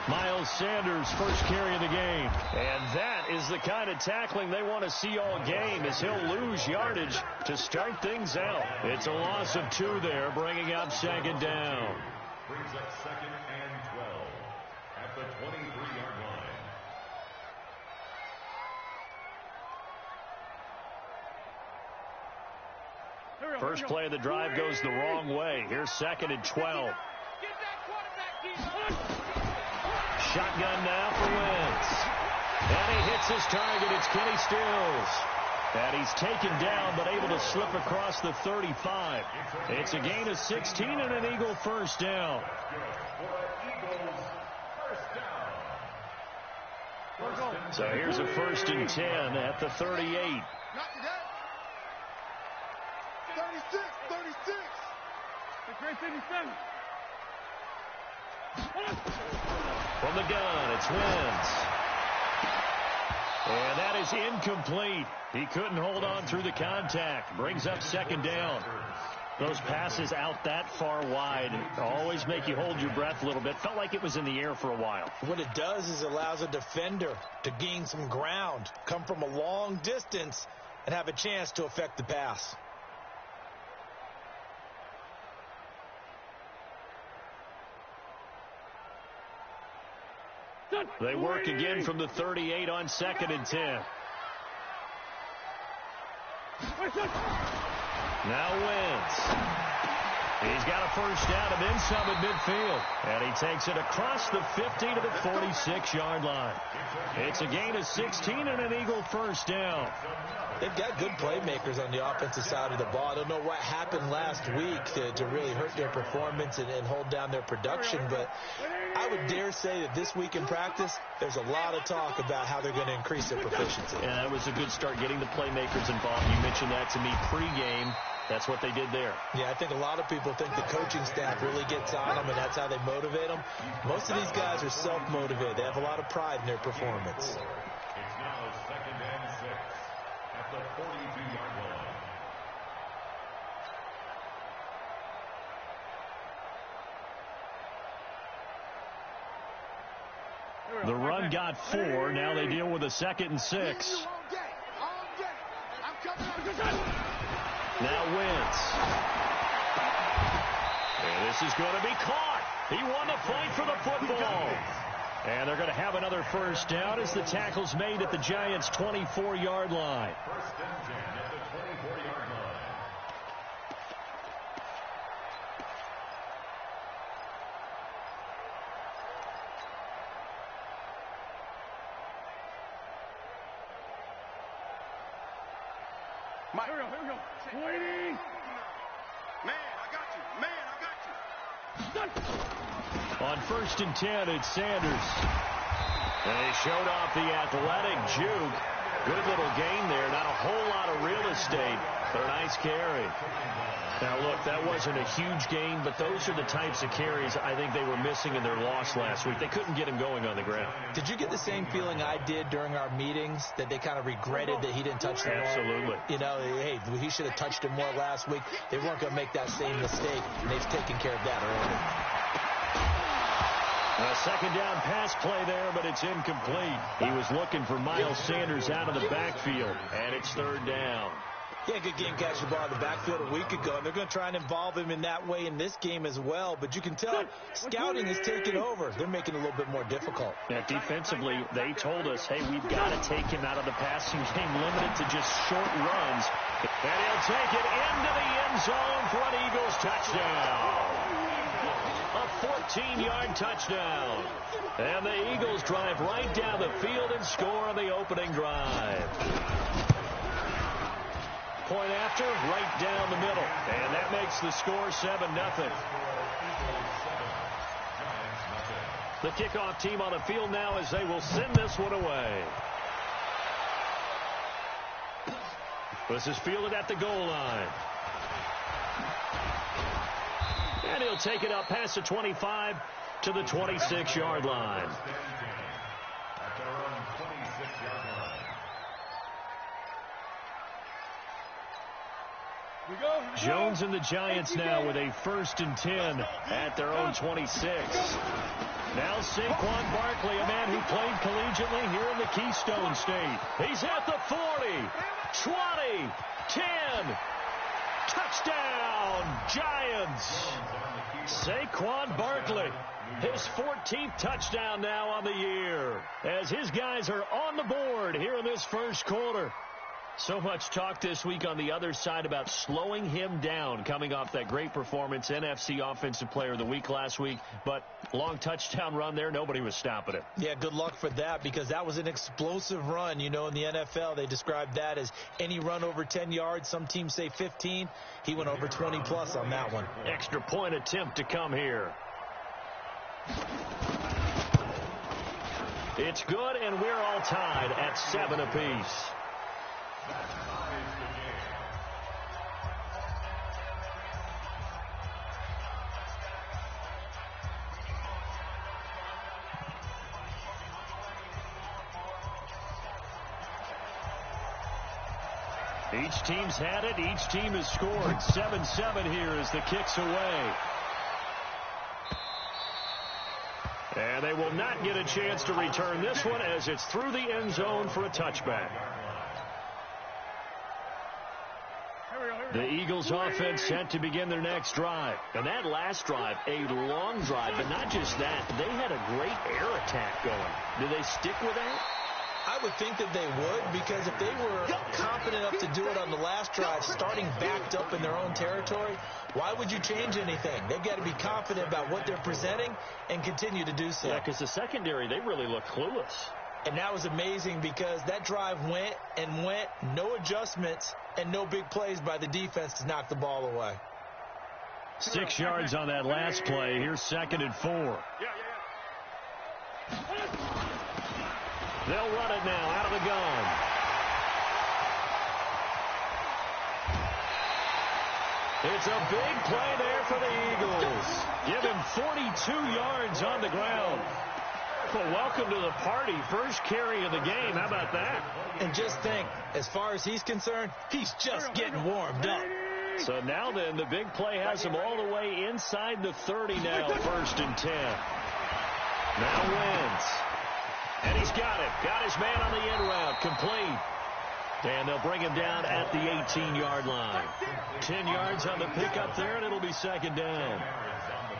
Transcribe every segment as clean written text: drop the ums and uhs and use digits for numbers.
Miles Sanders' first carry of the game. And that is the kind of tackling they want to see all game, as he'll lose yardage to start things out. It's a loss of 2 there, bringing up second down. Brings up 2nd and 12 at the 23-yard line. First play of the drive goes the wrong way. Here's 2nd and 12. Shotgun now for Wentz. And he hits his target. It's Kenny Stills. And he's taken down but able to slip across the 35. It's a gain of 16 and an Eagle first down. So here's a 1st and 10 at the 38. 36. From the gun, it's Wentz. And that is incomplete. He couldn't hold on through the contact. Brings up second down. Those passes out that far wide always make you hold your breath a little bit. Felt like it was in the air for a while. What it does is allows a defender to gain some ground, come from a long distance, and have a chance to affect the pass. They work again from the 38 on 2nd and 10. Now Wentz. He's got a first down and then some at midfield. And he takes it across the 50 to the 46-yard line. It's a gain of 16 and an Eagle first down. They've got good playmakers on the offensive side of the ball. I don't know what happened last week to really hurt their performance and hold down their production, but I would dare say that this week in practice, there's a lot of talk about how they're going to increase their proficiency. Yeah, that was a good start getting the playmakers involved. You mentioned that to me pregame. That's what they did there. Yeah, I think a lot of people think the coaching staff really gets on them, and that's how they motivate them. Most of these guys are self-motivated. They have a lot of pride in their performance. It's now 2nd and 6 at the 42-yard line. The run got 4. Now they deal with a 2nd and 6. Now Wentz. And this is going to be caught. He won the fight for the football. And they're going to have another first down as the tackle's made at the Giants' 24-yard line. 1st and 10 at the 24-yard line. Here we go. Waiting. Man, I got you. On 1st and 10, it's Sanders. And he showed off the athletic juke. Good little gain there. Not a whole lot of real estate, but a nice carry. Now, look, that wasn't a huge gain, but those are the types of carries I think they were missing in their loss last week. They couldn't get him going on the ground. Did you get the same feeling I did during our meetings, that they kind of regretted that he didn't touch the ball? Absolutely. You know, hey, he should have touched it more last week. They weren't going to make that same mistake, and they've taken care of that early. A second down pass play there, but it's incomplete. He was looking for Miles Sanders out of the backfield, and it's 3rd down. Yeah, good game catching the ball in the backfield a week ago, and they're going to try and involve him in that way in this game as well. But you can tell scouting is taking over. They're making it a little bit more difficult. Yeah, defensively, they told us, hey, we've got to take him out of the passing game, limited to just short runs. And he'll take it into the end zone for an Eagles touchdown. A 14-yard touchdown. And the Eagles drive right down the field and score on the opening drive. Point after, right down the middle. And that makes the score 7-0. The kickoff team on the field now as they will send this one away. This is fielded at the goal line. And he'll take it up past the 25 to the 26-yard line. Jones and the Giants now with a 1st and 10 at their own 26. Now Saquon Barkley, a man who played collegiately here in the Keystone State. He's at the 40, 20, 10. Touchdown, Giants. Saquon Barkley, his 14th touchdown now on the year, as his guys are on the board here in this first quarter. So much talk this week on the other side about slowing him down, coming off that great performance, NFC Offensive Player of the Week last week. But long touchdown run there, nobody was stopping it. Yeah, good luck for that, because that was an explosive run. You know, in the NFL, they describe that as any run over 10 yards. Some teams say 15. He went over 20-plus on that one. Extra point attempt to come here. It's good, and we're all tied at 7 apiece. Each team's had it. Each team has scored. 7-7 here as the kick's away. And they will not get a chance to return this one as it's through the end zone for a touchback. The Eagles offense set to begin their next drive. And that last drive, a long drive, but not just that. They had a great air attack going. Do they stick with that? I would think that they would, because if they were confident enough to do it on the last drive, starting backed up in their own territory, why would you change anything? They've got to be confident about what they're presenting and continue to do so. Yeah, because the secondary, they really look clueless. And that was amazing, because that drive went and went, no adjustments, and no big plays by the defense to knock the ball away. 6 yards on that last play. Here's 2nd and 4. They'll run it now out of the gun. It's a big play there for the Eagles. Give him 42 yards on the ground. Well, welcome to the party. First carry of the game. How about that? And just think, as far as he's concerned, he's just getting warmed up. So now then, the big play has him all the way inside the 30 now. 1st and 10. Now Wentz. And he's got it. Got his man on the end route. Complete. And they'll bring him down at the 18-yard line. 10 yards on the pickup there, and it'll be 2nd down.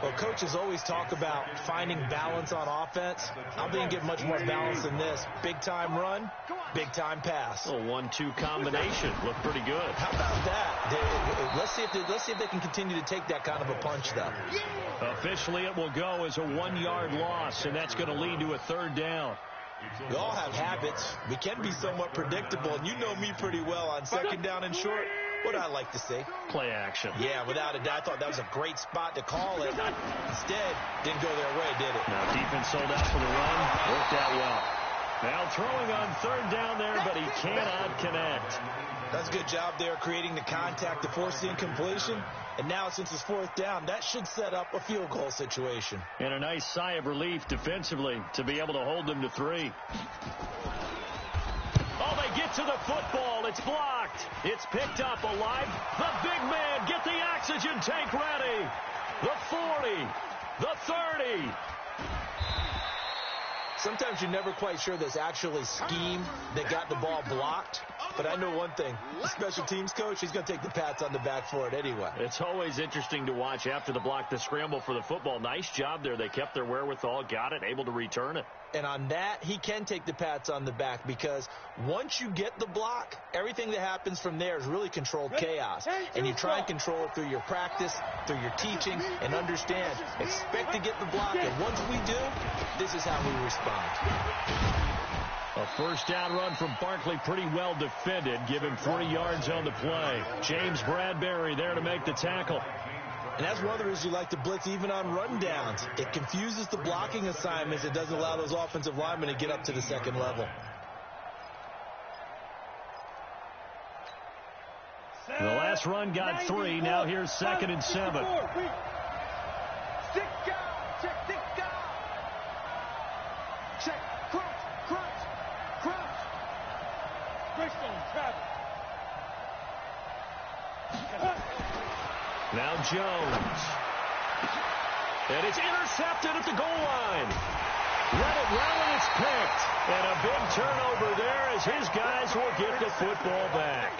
Well, coaches always talk about finding balance on offense. I didn't get much more balance than this. Big-time run, big-time pass. A 1-2 combination. Looked pretty good. How about that? Let's see if they can continue to take that kind of a punch, though. Officially, it will go as a 1-yard loss, and that's going to lead to a 3rd down. We all have habits. We can be somewhat predictable, and you know me pretty well on 2nd down and short. What I like to see. Play action. Yeah, without a doubt. I thought that was a great spot to call it. Instead, didn't go their way, did it? Now defense sold out for the run. Worked out well. Now throwing on 3rd down there, but he cannot connect. That's a good job there creating the contact to force the incompletion. And now, since it's 4th down, that should set up a field goal situation. And a nice sigh of relief defensively to be able to hold them to 3. Oh, they get to the football. It's blocked. It's picked up alive. The big man, get the oxygen tank ready. The 40, the 30. Sometimes you're never quite sure there's actually scheme that got the ball blocked. But I know one thing. The special teams coach, he's going to take the pats on the back for it anyway. It's always interesting to watch after the block, the scramble for the football. Nice job there. They kept their wherewithal, got it, able to return it. And on that, he can take the pats on the back, because once you get the block, everything that happens from there is really controlled chaos. And you try and control it through your practice, through your teaching, and understand, expect to get the block. And once we do, this is how we respond. A 1st down run from Barkley, pretty well defended. Give him 3 yards on the play. James Bradbury there to make the tackle. And that's one of the reasons you like to blitz even on rundowns. It confuses the blocking assignments. It doesn't allow those offensive linemen to get up to the 2nd level. The last run got 3. Now here's 2nd and 7. Jones. And it's intercepted at the goal line. Let it well, and it's picked. And a big turnover there as his guys will get the football back.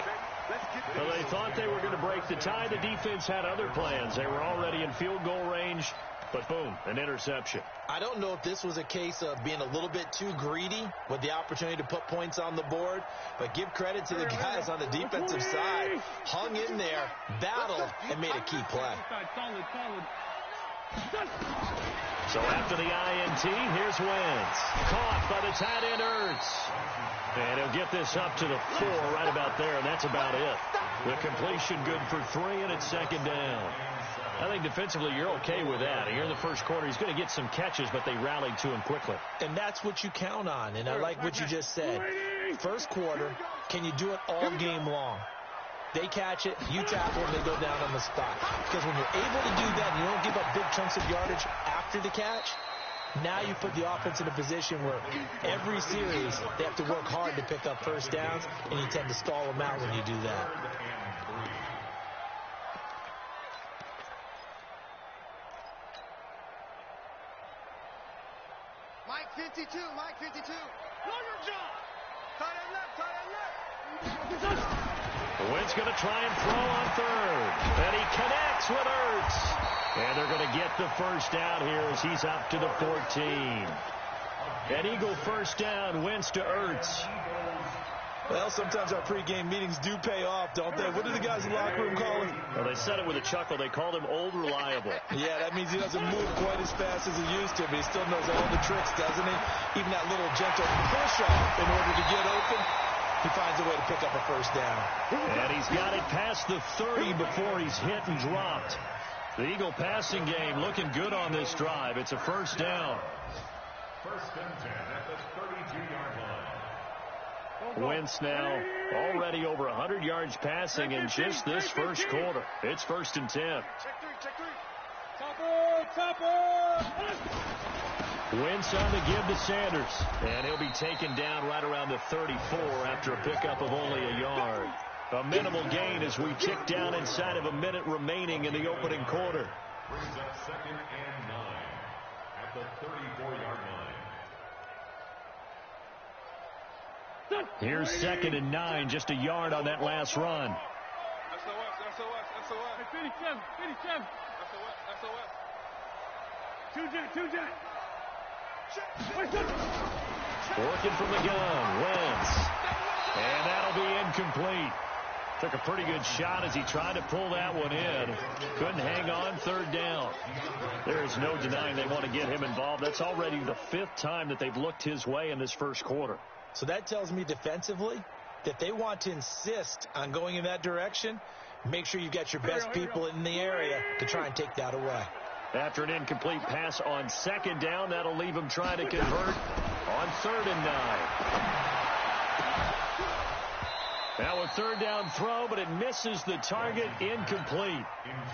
Well, they thought they were going to break the tie. The defense had other plans. They were already in field goal range, but boom, an interception. I don't know if this was a case of being a little bit too greedy with the opportunity to put points on the board, but give credit to the guys on the defensive side. Hung in there, battled, and made a key play. So after the INT, here's Wentz. Caught by the tight end Ertz. And he'll get this up to the 4 right about there, and that's about it. The completion good for 3, and it's second down. I think defensively you're okay with that. Here in the first quarter, he's going to get some catches, but they rallied to him quickly. And that's what you count on, and I like what you just said. First quarter, can you do it all game long? They catch it, you tackle, and they go down on the spot. Because when you're able to do that and you don't give up big chunks of yardage after the catch, now you put the offense in a position where every series they have to work hard to pick up first downs, and you tend to stall them out when you do that. Mike 52, Mike 52. Know your job. Tight end left, tight end left. Wentz going to try and throw on third. And he connects with Ertz. And they're going to get the first down here as he's up to the 14. An Eagle first down, Wentz to Ertz. Well, sometimes our pregame meetings do pay off, don't they? What do the guys in the locker room call him? Well, they said it with a chuckle. They called him Old Reliable. Yeah, that means he doesn't move quite as fast as he used to, but he still knows all the tricks, doesn't he? Even that little gentle push-off in order to get open. He finds a way to pick up a first down. And he's got it past the 30 before he's hit and dropped. The Eagle passing game looking good on this drive. It's a first down. First and 10 at the 32-yard line. Wentz now already over 100 yards passing in just this first quarter. It's first and 10. Check three. Topper. Wentz on the give to Sanders. And he'll be taken down right around the 34 after a pickup of only a yard. A minimal gain as we tick down inside of a minute remaining in the opening quarter. Brings up second and 9 at the 34-yard line. Here's second and 9, just a yard on that last run. SOS. Finish him. SOS. Two jet. Working from the gun, Wentz. And that'll be incomplete. Took a pretty good shot as he tried to pull that one in. Couldn't hang on, third down. There is no denying they want to get him involved. That's already the 5th time that they've looked his way in this first quarter. So that tells me defensively that they want to insist on going in that direction. Make sure you've got your best people in the area to try and take that away. After an incomplete pass on second down, that'll leave him trying to convert on third and 9. Now a third down throw, but it misses the target, incomplete.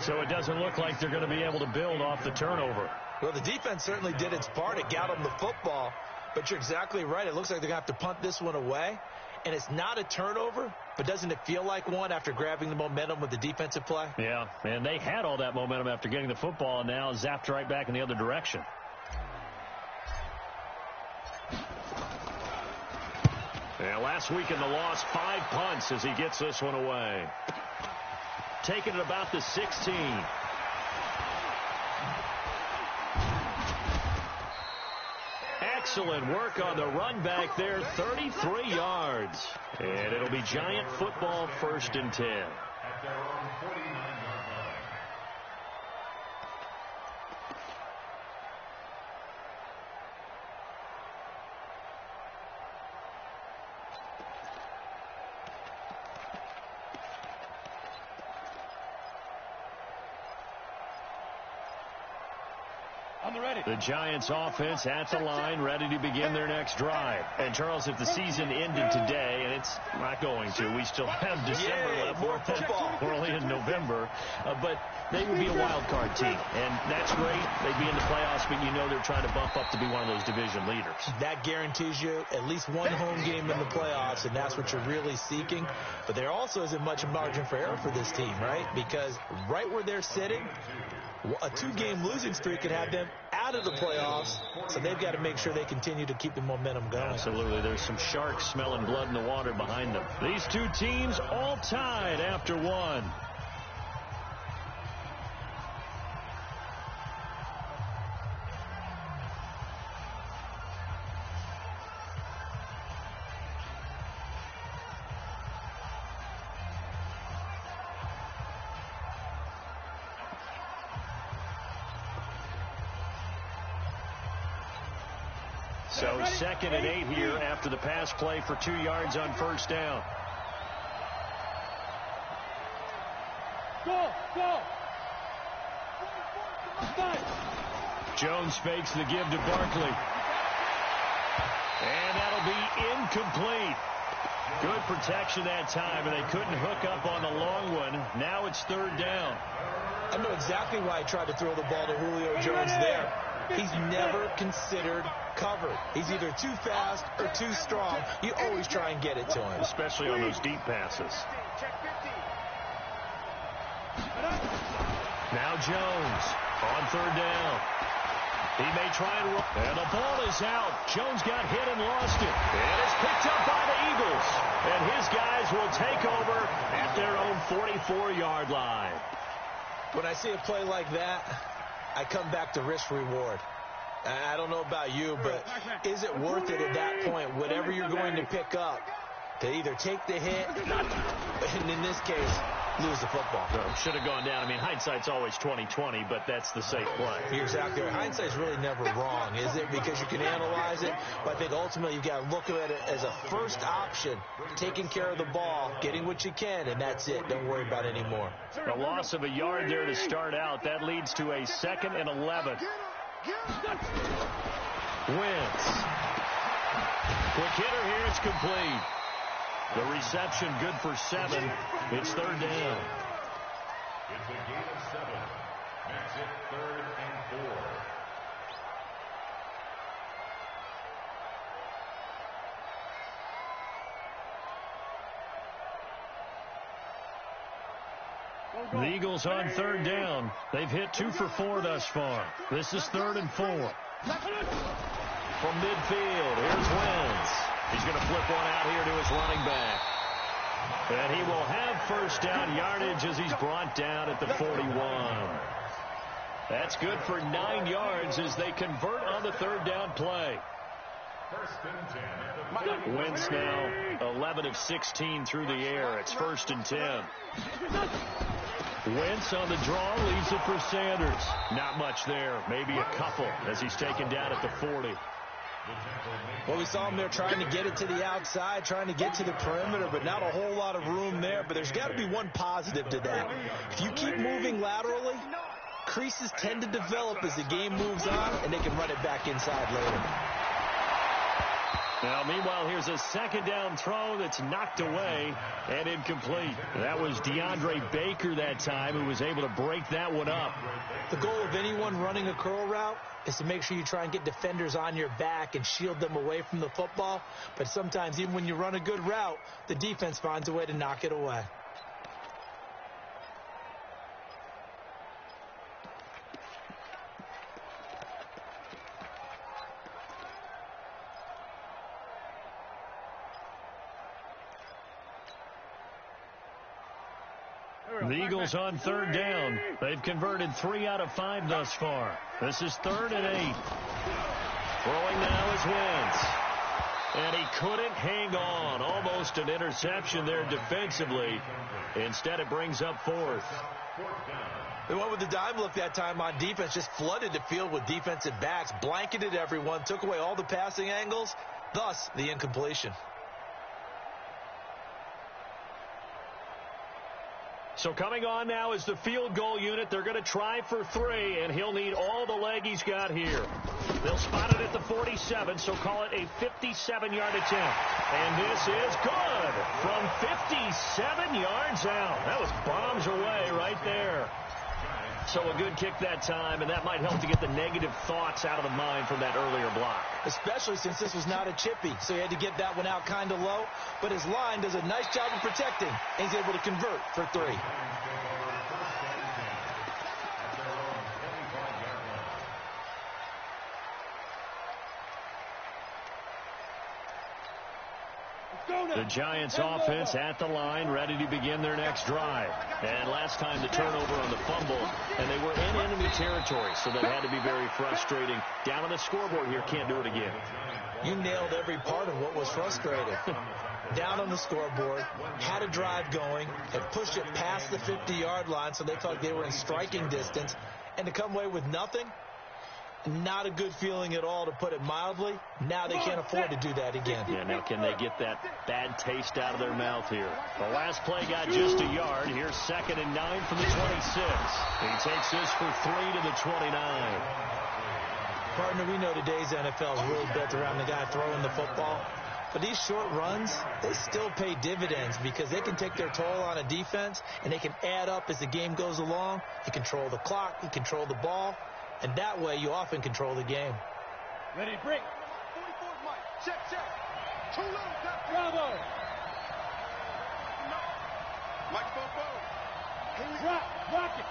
So it doesn't look like they're going to be able to build off the turnover. Well, the defense certainly did its part. It got them the football, but you're exactly right. It looks like they're going to have to punt this one away. And it's not a turnover, but doesn't it feel like one after grabbing the momentum with the defensive play? Yeah, and they had all that momentum after getting the football, and now zapped right back in the other direction. And last week in the loss, 5 punts as he gets this one away. Taking it about the 16. Excellent work on the run back there, 33 yards. And it'll be Giant football, first and 10. At their own 49-yard line. The Giants offense at the line, ready to begin their next drive. And, Charles, if the season ended today, and it's not going to, we still have December left. More football. We're only in November. But they would be a wild card team. And that's great. They'd be in the playoffs, but you know they're trying to bump up to be one of those division leaders. That guarantees you at least one home game in the playoffs, and that's what you're really seeking. But there also isn't much margin for error for this team, right? Because right where they're sitting, a 2-game losing streak could have them out of the playoffs, so they've got to make sure they continue to keep the momentum going. Absolutely. There's some sharks smelling blood in the water behind them. These two teams all tied after one. So 2nd and 8 here after the pass play for 2 yards on first down. Jones fakes the give to Barkley. And that'll be incomplete. Good protection that time, and they couldn't hook up on the long one. Now it's 3rd down. I know exactly why he tried to throw the ball to Julio Jones there. He's never considered covered. He's either too fast or too strong. You always try and get it to him. Especially on those deep passes. Now Jones on 3rd down. He may try and run. And the ball is out. Jones got hit and lost it. And it's picked up by the Eagles. And his guys will take over at their own 44-yard line. When I see a play like that, I come back to risk-reward. I don't know about you, but is it worth it at that point, whatever you're going to pick up, to either take the hit, and in this case, lose the football? Should have gone down. I mean, hindsight's always 20/20, but that's the safe play. You're exactly right. Hindsight's really never wrong, is it? Because you can analyze it, but I think ultimately you've got to look at it as a first option, taking care of the ball, getting what you can, and that's it. Don't worry about it anymore. The loss of a yard there to start out. That leads to a 2nd and 11. Wentz. Quick hitter here. It's complete. The reception good for 7. It's 3rd down. It's a gain of 7. Makes it 3rd and 4. The Eagles on 3rd down. They've hit 2 for 4 thus far. This is 3rd and 4. From midfield, here's Wentz. He's going to flip one out here to his running back. And he will have first down yardage as he's brought down at the 41. That's good for 9 yards as they convert on the 3rd down play. Wentz now 11 of 16 through the air. It's 1st and 10. Wentz on the draw, leaves it for Sanders. Not much there, maybe a couple as he's taken down at the 40. Well, we saw him there trying to get it to the outside, trying to get to the perimeter, but not a whole lot of room there. But there's got to be one positive to that. If you keep moving laterally, creases tend to develop as the game moves on, and they can run it back inside later. Now, meanwhile, here's a 2nd down throw that's knocked away and incomplete. That was DeAndre Baker that time who was able to break that one up. The goal of anyone running a curl route is to make sure you try and get defenders on your back and shield them away from the football. But sometimes, even when you run a good route, the defense finds a way to knock it away. The Eagles on 3rd down. They've converted 3 out of 5 thus far. This is 3rd and 8. Throwing now is Wentz. And he couldn't hang on. Almost an interception there defensively. Instead, it brings up 4th. They went with the dime look that time on defense, just flooded the field with defensive backs, blanketed everyone, took away all the passing angles, thus the incompletion. So coming on now is the field goal unit. They're going to try for 3, and he'll need all the leg he's got here. They'll spot it at the 47, so call it a 57-yard attempt. And this is good from 57 yards out. That was bombs away right there. So a good kick that time, and that might help to get the negative thoughts out of the mind from that earlier block. Especially since this was not a chippy, so he had to get that one out kind of low. But his line does a nice job of protecting, and he's able to convert for 3. The Giants offense at the line, ready to begin their next drive. And last time the turnover on the fumble, and they were in enemy territory, so that had to be very frustrating. Down on the scoreboard here, can't do it again. You nailed every part of what was frustrating. Down on the scoreboard, had a drive going, had pushed it past the 50-yard line, so they felt like they were in striking distance, and to come away with nothing, not a good feeling at all, to put it mildly. Now they can't afford to do that again. Yeah, now can they get that bad taste out of their mouth here? The last play got just a yard. Here's 2nd and 9 from the 26. He takes this for 3 to the 29. Partner, we know today's NFL is really built around the guy throwing the football. But these short runs, they still pay dividends because they can take their toll on a defense, and they can add up as the game goes along. You control the clock, you control the ball. And that way, you often control the game. Ready, break. 44 Mike. Check. Too little. Bravo. Mike Bobo. Rock it.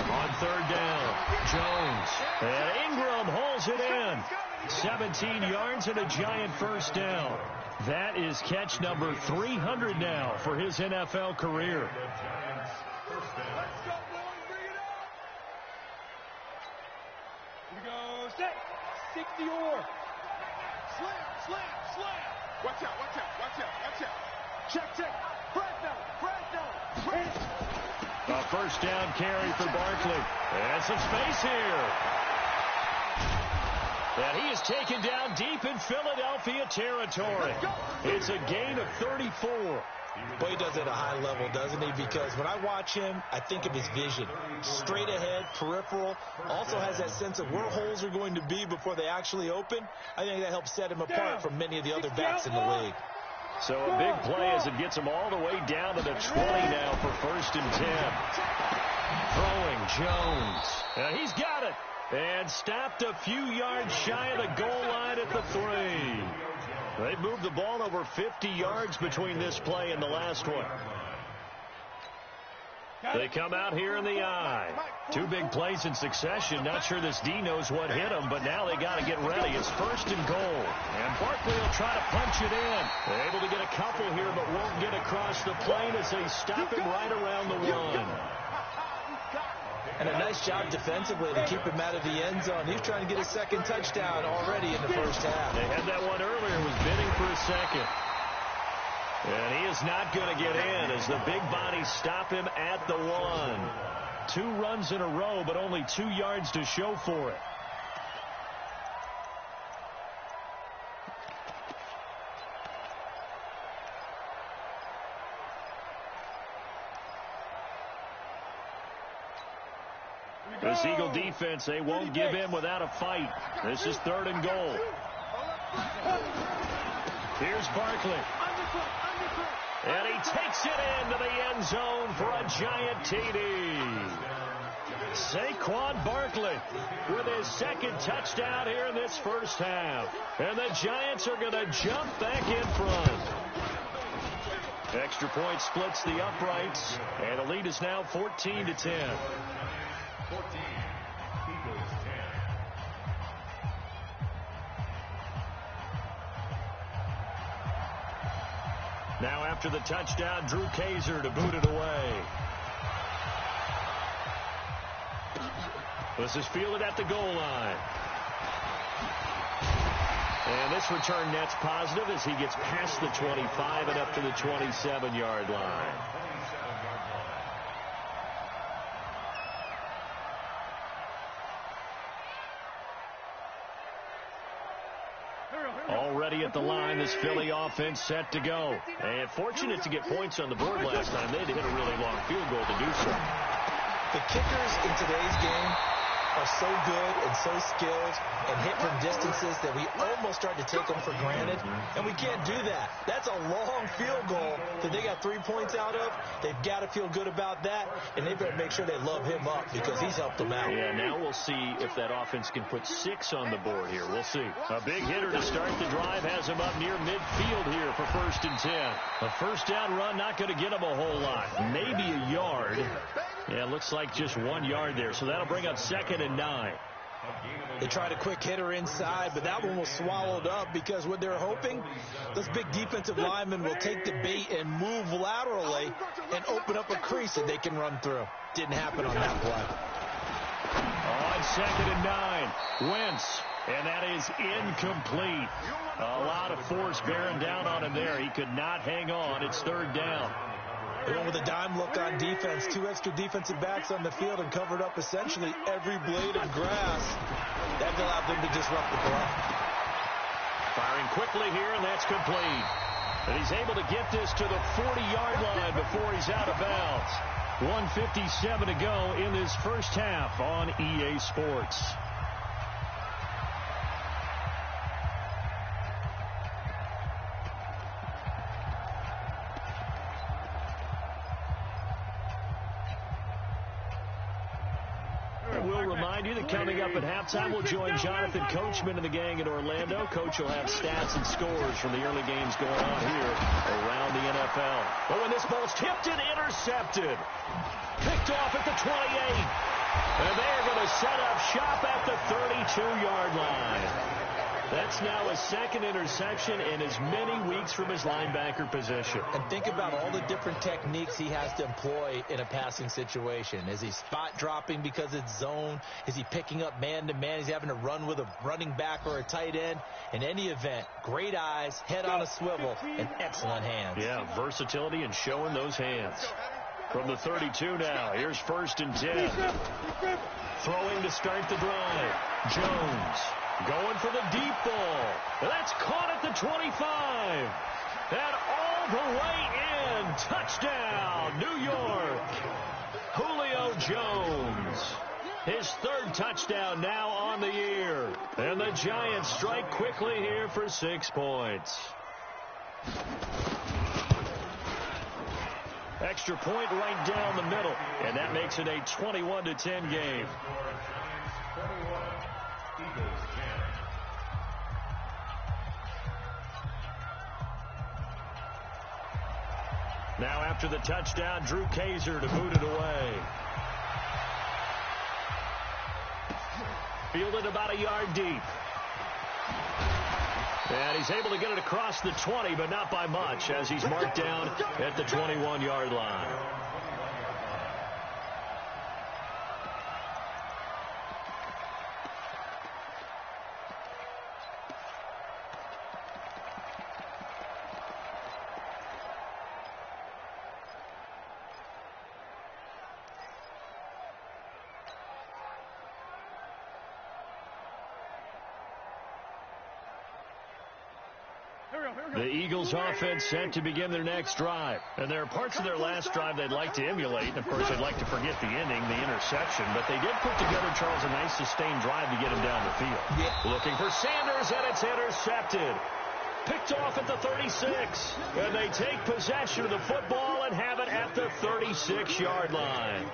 On 3rd down, Jones. And Ingram holds it in. 17 yards and a Giant first down. That is catch number 300 now for his NFL career. Let's go, boys. Bring it up. Here we go. Set. 60 or. Slam. Watch out. Check. Brad down. A first down carry for Barkley. And some space here. And he is taken down deep in Philadelphia territory. It's a gain of 34. Well, he does it at a high level, doesn't he? Because when I watch him, I think of his vision. Straight ahead, peripheral. Also has that sense of where holes are going to be before they actually open. I think that helps set him apart from many of the other backs in the league. So a big play as it gets him all the way down to the 20 now for 1st and 10. Throwing Jones. He's got it. And stopped a few yards shy of the goal line at the 3. They moved the ball over 50 yards between this play and the last one. They come out here in the I. 2 big plays in succession. Not sure this D knows what hit him, but now they got to get ready. It's 1st and goal. And Barkley will try to punch it in. They're able to get a couple here, but won't get across the plane as they stop him right around the 1. And a nice job defensively to keep him out of the end zone. He's trying to get a 2nd touchdown already in the first half. They had that one earlier, was bidding for a 2nd. And he is not going to get in as the big bodies stop him at the 1. 2 runs in a row, but only 2 yards to show for it. This Eagle defense, they won't give in without a fight. This is 3rd and goal. Here's Barkley. And he takes it into the end zone for a Giant TD. Saquon Barkley with his 2nd touchdown here in this first half. And the Giants are going to jump back in front. Extra point splits the uprights. And the lead is now 14 to 10. 14, Eagles 10. Now after the touchdown, Drew Kaiser to boot it away. This is fielded at the goal line. And this return net's positive as he gets past the 25 and up to the 27-yard line. Already at the line, this Philly offense set to go. And fortunate to get points on the board last time. They had to hit a really long field goal to do so. The kickers in today's game are so good and so skilled and hit from distances that we almost start to take them for granted, and we can't do that. That's a long field goal that they got 3 points out of. They've got to feel good about that, and they better make sure they love him up because he's helped them out. Yeah, now we'll see if that offense can put 6 on the board here. We'll see. A big hitter to start the drive has him up near midfield here for 1st and 10. A first down run not going to get him a whole lot. Maybe a yard. Yeah, looks like just 1 yard there, so that'll bring up 2nd and 9. They tried a quick hitter inside, but that one was swallowed up because what they're hoping, those big defensive linemen will take the bait and move laterally and open up a crease that they can run through. Didn't happen on that play. On 2nd and 9, Wentz, and that is incomplete. A lot of force bearing down on him there. He could not hang on. It's 3rd down. They went with a dime look on defense. 2 extra defensive backs on the field and covered up essentially every blade of grass. That allowed them to disrupt the play. Firing quickly here, and that's complete. And he's able to get this to the 40-yard line before he's out of bounds. 1:57 to go in this first half on EA Sports. Coming up at halftime, we'll join Jonathan Coachman and the gang in Orlando. Coach will have stats and scores from the early games going on here around the NFL. But when this ball's tipped and intercepted, picked off at the 28. And they're going to set up shop at the 32-yard line. That's now his 2nd interception in as many weeks from his linebacker position. And think about all the different techniques he has to employ in a passing situation. Is he spot dropping because it's zone? Is he picking up man-to-man? Is he having to run with a running back or a tight end? In any event, great eyes, head on a swivel, and excellent hands. Yeah, versatility and showing those hands. From the 32 now, here's 1st and 10. Throwing to start the drive. Jones. Going for the deep ball. That's caught at the 25. And all the way in. Touchdown, New York. Julio Jones. His 3rd touchdown now on the year. And the Giants strike quickly here for 6 points. Extra point right down the middle. And that makes it a 21-10 game. Now after the touchdown, Drew Kaiser to boot it away. Fielded about a yard deep. And he's able to get it across the 20, but not by much, as he's marked down at the 21-yard line. The Eagles offense set to begin their next drive. And there are parts of their last drive they'd like to emulate. And, of course, they'd like to forget the ending, the interception. But they did put together, Charles, a nice sustained drive to get him down the field. Yeah. Looking for Sanders, and it's intercepted. Picked off at the 36. And they take possession of the football and have it at the 36-yard line.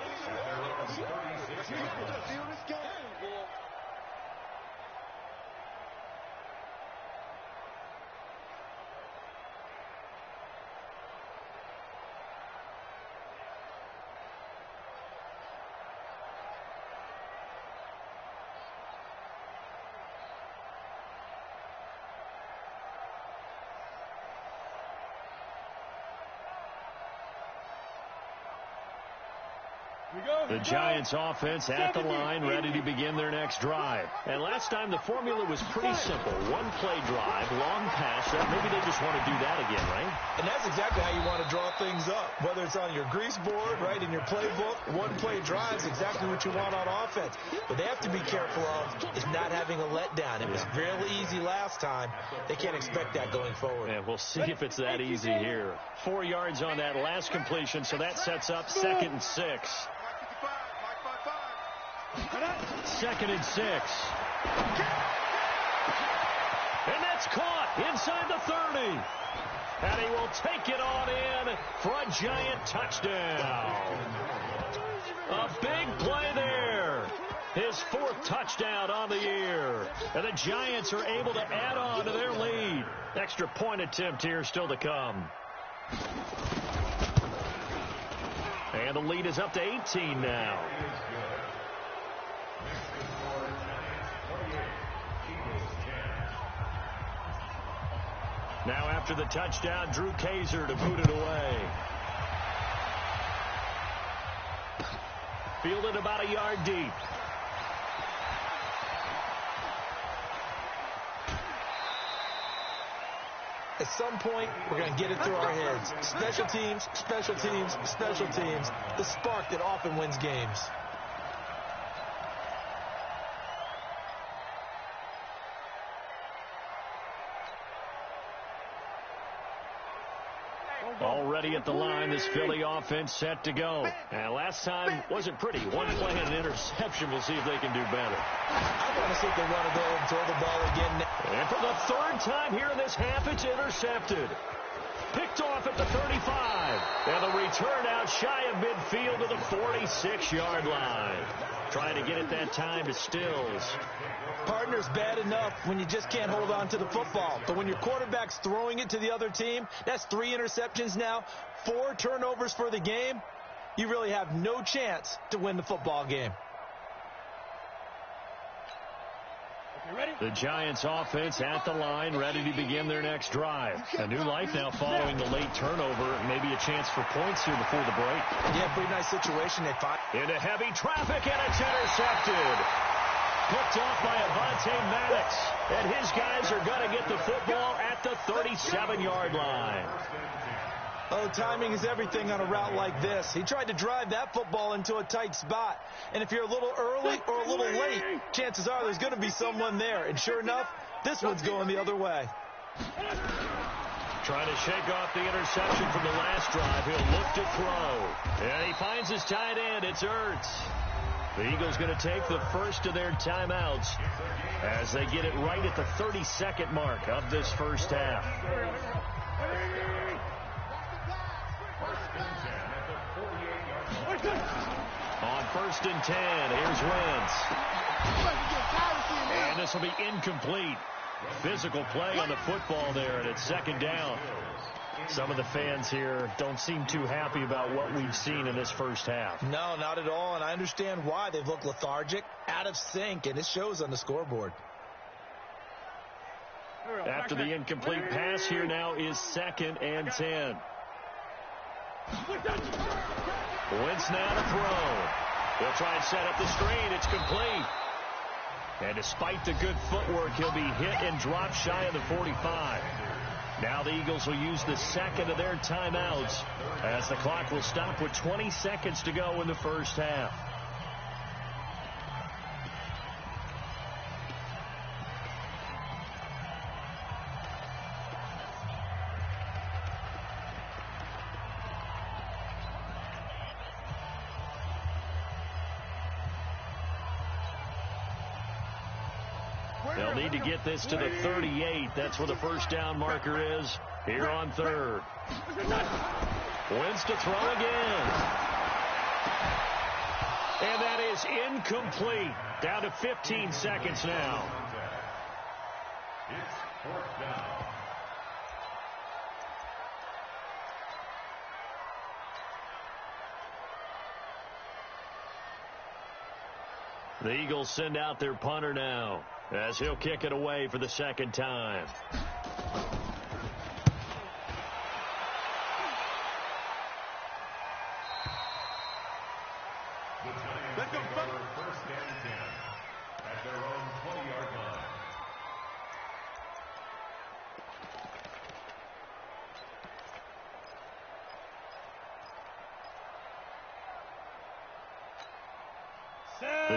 The Giants offense at the line, ready to begin their next drive. And last time the formula was pretty simple. One-play drive, long pass. Maybe they just want to do that again, right? And that's exactly how you want to draw things up. Whether it's on your grease board, right, in your playbook, one-play drive is exactly what you want on offense. But they have to be careful of is not having a letdown. It was really easy last time. They can't expect that going forward. Yeah, we'll see if it's that easy here. 4 yards on that last completion, so that sets up 2nd and 6. 2nd and 6. And that's caught inside the 30. And he will take it on in for a Giant touchdown. A big play there. His 4th touchdown on the year. And the Giants are able to add on to their lead. Extra point attempt here still to come. And the lead is up to 18 now. Now after the touchdown, Drew Kaiser to boot it away. Fielded about a yard deep. At some point, we're going to get it through our heads. Special teams, special teams, special teams. The spark that often wins games. Already at the line, this Philly offense set to go. And last time wasn't pretty. One play and an interception. We'll see if they can do better. I want to see if they want to go and throw the ball again. And for the 3rd time here in this half, it's intercepted. Picked off at the 35. And the return out shy of midfield to the 46-yard line. Trying to get it that time to Stills. Partner's bad enough when you just can't hold on to the football. But when your quarterback's throwing it to the other team, that's 3 interceptions now, 4 turnovers for the game. You really have no chance to win the football game. The Giants offense at the line, ready to begin their next drive. A new life now following the late turnover. Maybe a chance for points here before the break. Yeah, pretty nice situation they find. Into heavy traffic, and it's intercepted. Picked off by Avonte Maddox. And his guys are going to get the football at the 37-yard line. Oh, timing is everything on a route like this. He tried to drive that football into a tight spot. And if you're a little early or a little late, chances are there's going to be someone there. And sure enough, this one's going the other way. Trying to shake off the interception from the last drive. He'll look to throw. And he finds his tight end. It's Ertz. The Eagles going to take the first of their timeouts as they get it right at the 32nd mark of this first half. On 1st and 10, here's Wentz. And this will be incomplete. Physical play on the football there, and it's 2nd down. Some of the fans here don't seem too happy about what we've seen in this first half. No, not at all, and I understand why. They've looked lethargic, out of sync, and it shows on the scoreboard. After the incomplete pass, here now is 2nd and 10. Wentz now to throw. He'll try and set up the screen. It's complete. And despite the good footwork, he'll be hit and dropped shy of the 45. Now the Eagles will use the 2nd of their timeouts as the clock will stop with 20 seconds to go in the first half. They'll need to get this to the 38. That's where the first down marker is here on 3rd. Wentz to throw again. And that is incomplete. Down to 15 seconds now. It's 4th down. The Eagles send out their punter now as he'll kick it away for the 2nd time.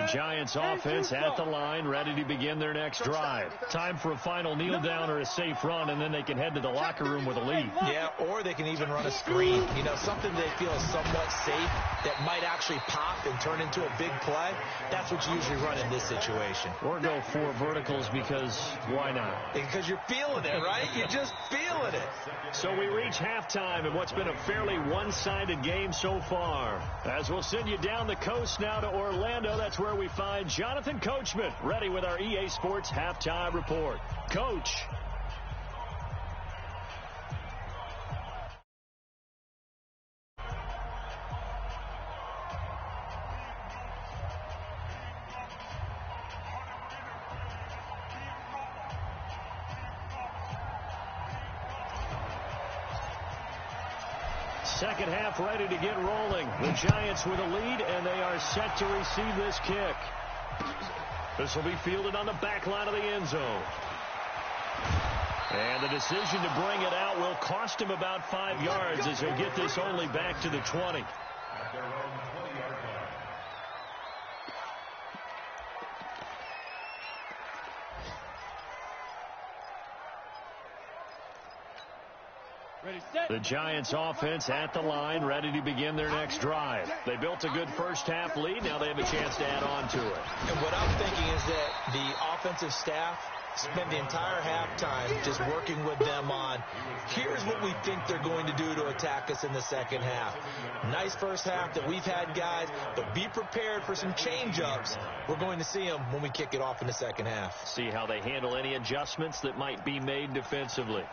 The Giants offense at the line, ready to begin their next drive. Time for a final kneel down or a safe run, and then they can head to the locker room with a lead. Yeah, or they can even run a screen. You know, something they feel is somewhat safe that might actually pop and turn into a big play. That's what you usually run in this situation. Or go 4 verticals because why not? Because you're feeling it, right? You're just feeling it. So we reach halftime in what's been a fairly one-sided game so far. As we'll send you down the coast now to Orlando, that's where we find Jonathan Coachman, ready with our EA Sports Halftime Report. Coach. Second half ready to get rolling. The Giants with a lead, and they are set to receive this kick. This will be fielded on the back line of the end zone. And the decision to bring it out will cost him about 5 yards as he'll get this only back to the 20. At their own 20-yard line. The Giants offense at the line, ready to begin their next drive. They built a good first half lead. Now they have a chance to add on to it. And what I'm thinking is that the offensive staff spent the entire halftime just working with them on, here's what we think they're going to do to attack us in the second half. Nice first half that we've had, guys, but be prepared for some change-ups. We're going to see them when we kick it off in the second half. See how they handle any adjustments that might be made defensively.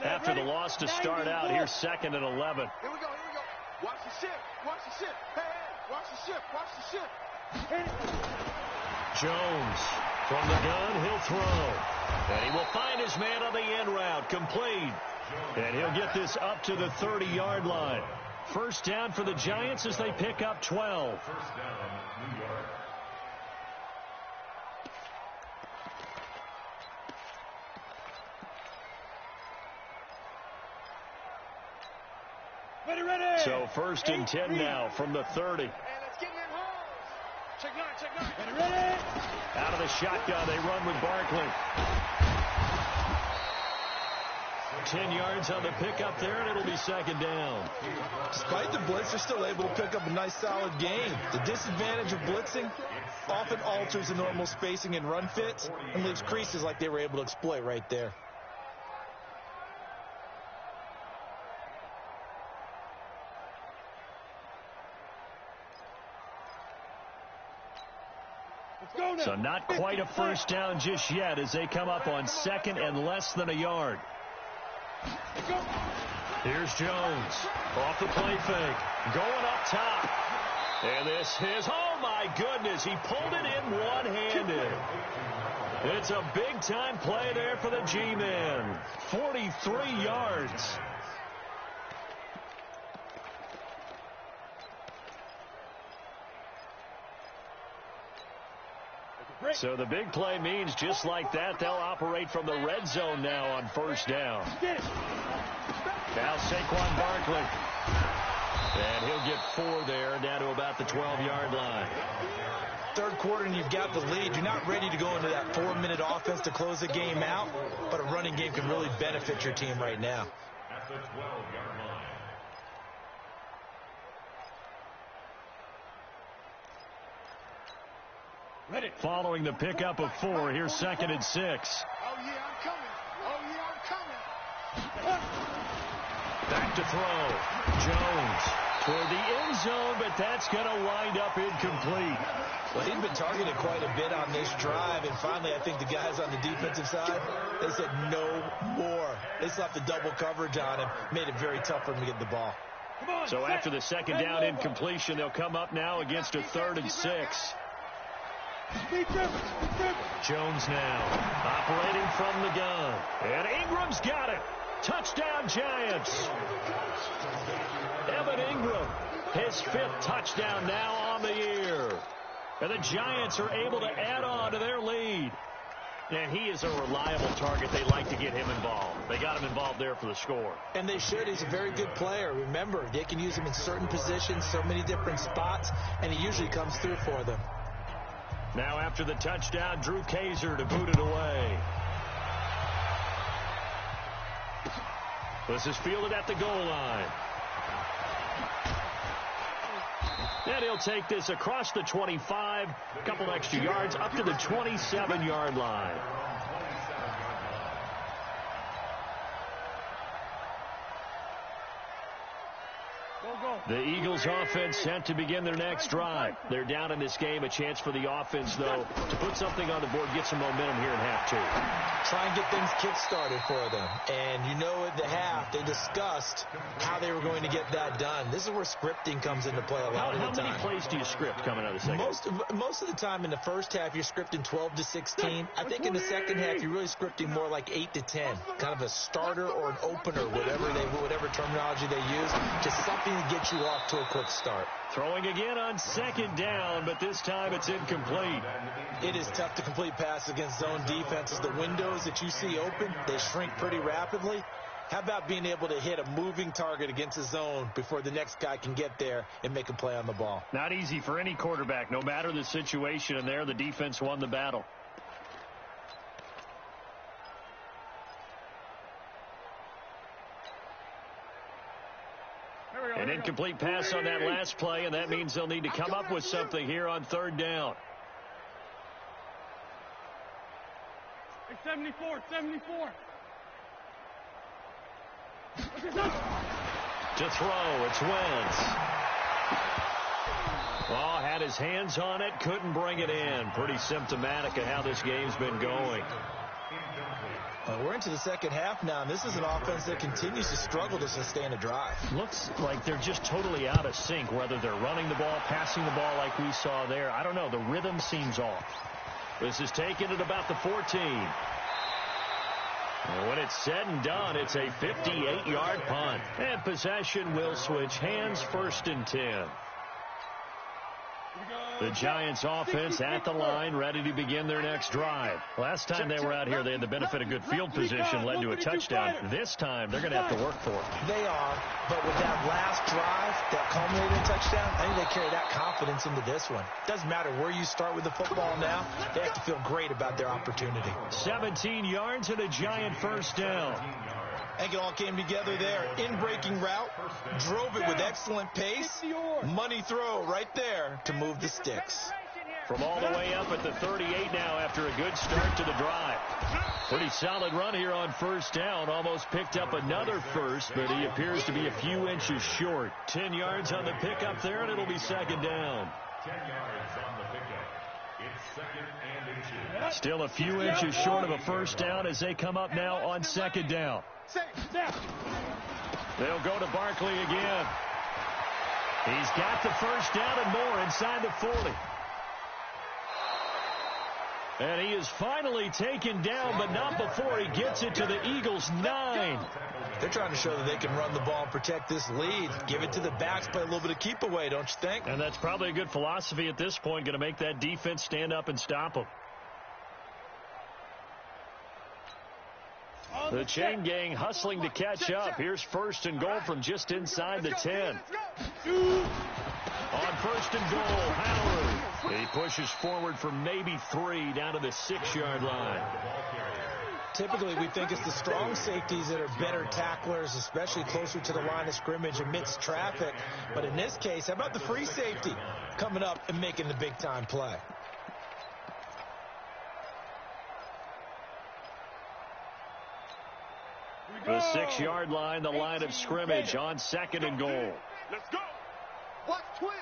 After the loss to start out, here's 2nd and 11. Here we go, here we go. Watch the ship, watch the ship. Hey, hey, watch the ship, watch the ship. Jones from the gun, he'll throw. And he will find his man on the end route, complete. And he'll get this up to the 30-yard line. First down for the Giants as they pick up 12. First down, New York. So 1st and 10 now from the 30. And let's get in that hole. Check nine, check nine. Ready? Out of the shotgun, they run with Barkley. 10 yards on the pickup there, and it'll be 2nd down. Despite the blitz, they're still able to pick up a nice, solid gain. The disadvantage of blitzing often alters the normal spacing and run fits and leaves creases like they were able to exploit right there. So not quite a first down just yet as they come up on 2nd and less than a yard. Here's Jones off the play fake, going up top. And this is, oh my goodness, he pulled it in one-handed. It's a big-time play there for the G-men. 43 yards. So the big play means just like that, they'll operate from the red zone now on first down. Now Saquon Barkley. And he'll get 4 there, down to about the 12-yard line. Third quarter and you've got the lead. You're not ready to go into that 4-minute offense to close the game out, but a running game can really benefit your team right now. At the 12-yard line. Ready. Following the pickup of 4, here's 2nd and 6. Oh, yeah, I'm coming. Oh, yeah, I'm coming. Back to throw. Jones toward the end zone, but that's going to wind up incomplete. Well, he'd been targeted quite a bit on this drive, and finally I think the guys on the defensive side, they said no more. They slapped the double coverage on him, made it very tough for him to get the ball. So after the 2nd down incompletion, they'll come up now against a 3rd and 6. Jones now operating from the gun. And Ingram's got it. Touchdown, Giants. Evan Ingram, his 5th touchdown now on the year. And the Giants are able to add on to their lead. And he is a reliable target. They like to get him involved. They got him involved there for the score. And they should. He's a very good player. Remember, they can use him in certain positions, so many different spots, and he usually comes through for them. Now after the touchdown, Drew Kaiser to boot it away. This is fielded at the goal line. And he'll take this across the 25, a couple extra yards, up to the 27-yard line. The Eagles offense set to begin their next drive. They're down in this game. A chance for the offense, though, to put something on the board, get some momentum here in half two. Try and get things kick-started for them. And you know at the half, they discussed how they were going to get that done. This is where scripting comes into play a lot of the time. How many plays do you script coming out of the second? Most of the time in the first half, you're scripting 12 to 16. I think in the second half, you're really scripting more like 8 to 10. Kind of a starter or an opener, whatever terminology they use. Just something to get you off to a quick start. Throwing again on second down, but this time it's incomplete. It is tough to complete passes against zone defenses. The windows that you see open, they shrink pretty rapidly. How about being able to hit a moving target against a zone before the next guy can get there and make a play on the ball? Not easy for any quarterback, no matter the situation, and there the defense won the battle. An incomplete pass on that last play, and that means they'll need to come up with something here on third down. 74. To throw, it's Wentz. Oh, had his hands on it, couldn't bring it in. Pretty symptomatic of how this game's been going. We're into the second half now, and this is an offense that continues to struggle to sustain a drive. Looks like they're just totally out of sync, whether they're running the ball, passing the ball like we saw there. I don't know. The rhythm seems off. This is taken at about the 14. When it's said and done, it's a 58-yard punt. And possession will switch hands, 1st and 10. The Giants offense at the line, ready to begin their next drive. Last time they were out here, they had the benefit of good field position, led to a touchdown. This time, they're going to have to work for it. They are, but with that last drive that culminated in a touchdown, I think they carry that confidence into this one. Doesn't matter where you start with the football now, they have to feel great about their opportunity. 17 yards and a Giant 1st down. I think it all came together there. In-breaking route, drove it with excellent pace. Money throw right there to move the sticks. From all the way up at the 38 now after a good start to the drive. Pretty solid run here on 1st down. Almost picked up another first, but he appears to be a few inches short. 10 yards on the pickup there, and it'll be 2nd down. 10 yards on the pickup. It's 2nd and inches. Still a few inches short of a 1st down as they come up now on 2nd down. They'll go to Barkley again. He's got the 1st down and more inside the 40. And he is finally taken down, but not before he gets it to the Eagles' 9. They're trying to show that they can run the ball and protect this lead. Give it to the backs, play a little bit of keep away, don't you think? And that's probably a good philosophy at this point, going to make that defense stand up and stop them. The chain gang hustling to catch up. Here's 1st and goal from just inside the 10. On 1st and goal, Howard. He pushes forward for maybe 3 down to the 6-yard line. Typically, we think it's the strong safeties that are better tacklers, especially closer to the line of scrimmage amidst traffic. But in this case, how about the free safety coming up and making the big-time play? The 6-yard line, the line of scrimmage on 2nd and goal. Let's go. Watch twins.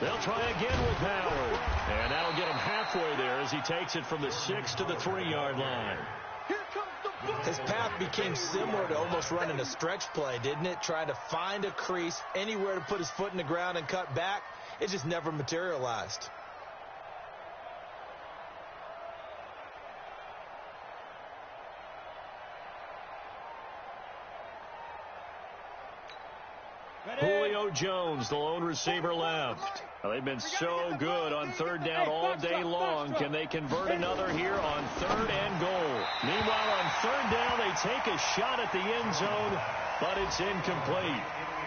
They'll try again with Howard. And that'll get him halfway there as he takes it from the 6 to the 3-yard line. His path became similar to almost running a stretch play, didn't it? Trying to find a crease, anywhere to put his foot in the ground and cut back. It just never materialized. Julio Jones, the lone receiver left. Well, they've been so good on third down all day long. Can they convert another here on 3rd and goal? Meanwhile, on 3rd down, they take a shot at the end zone, but it's incomplete.